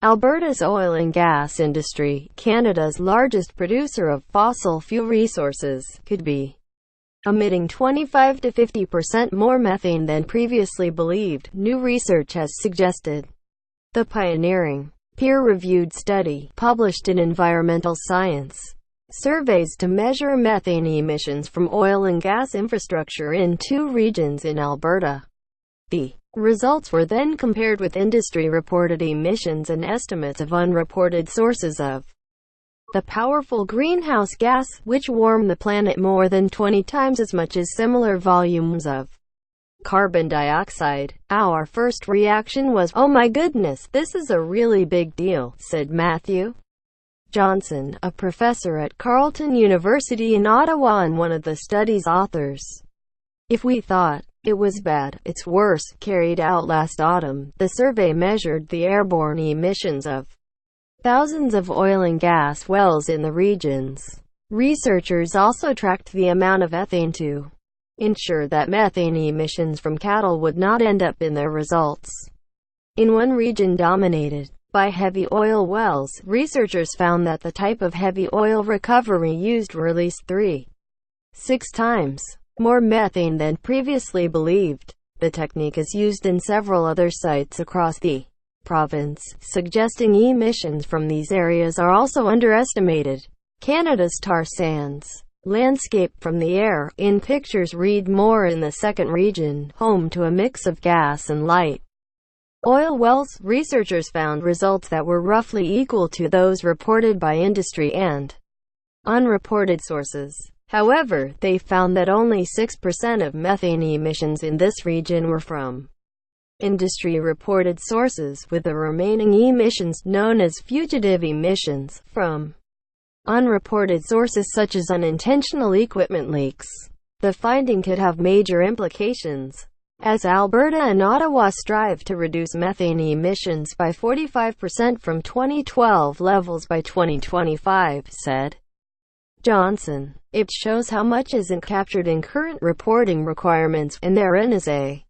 Alberta's oil and gas industry, Canada's largest producer of fossil fuel resources, could be emitting 25 to 50% more methane than previously believed, new research has suggested. The pioneering, peer-reviewed study, published in Environmental Science, surveys to measure methane emissions from oil and gas infrastructure in 2 regions in Alberta. The results were then compared with industry-reported emissions and estimates of unreported sources of the powerful greenhouse gas, which warm the planet more than 20 times as much as similar volumes of carbon dioxide. Our first reaction was, "Oh my goodness, this is a really big deal," said Matthew Johnson, a professor at Carleton University in Ottawa and one of the study's authors. "If we thought it was bad, it's worse." Carried out last autumn, the survey measured the airborne emissions of thousands of oil and gas wells in the regions. Researchers also tracked the amount of ethane to ensure that methane emissions from cattle would not end up in their results. In one region dominated by heavy oil wells, researchers found that the type of heavy oil recovery used released 3.6 times more methane than previously believed. The technique is used in several other sites across the province, suggesting emissions from these areas are also underestimated. Canada's tar sands landscape from the air. In pictures, read more. In the second region, home to a mix of gas and light oil wells, researchers found results that were roughly equal to those reported by industry and unreported sources. However, they found that only 6% of methane emissions in this region were from industry-reported sources, with the remaining emissions, known as fugitive emissions, from unreported sources such as unintentional equipment leaks. The finding could have major implications, as Alberta and Ottawa strive to reduce methane emissions by 45% from 2012 levels by 2025, said Johnson. It shows how much isn't captured in current reporting requirements, and therein is a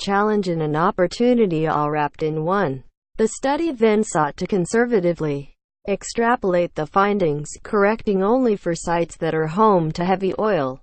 challenge and an opportunity all wrapped in one. The study then sought to conservatively extrapolate the findings, correcting only for sites that are home to heavy oil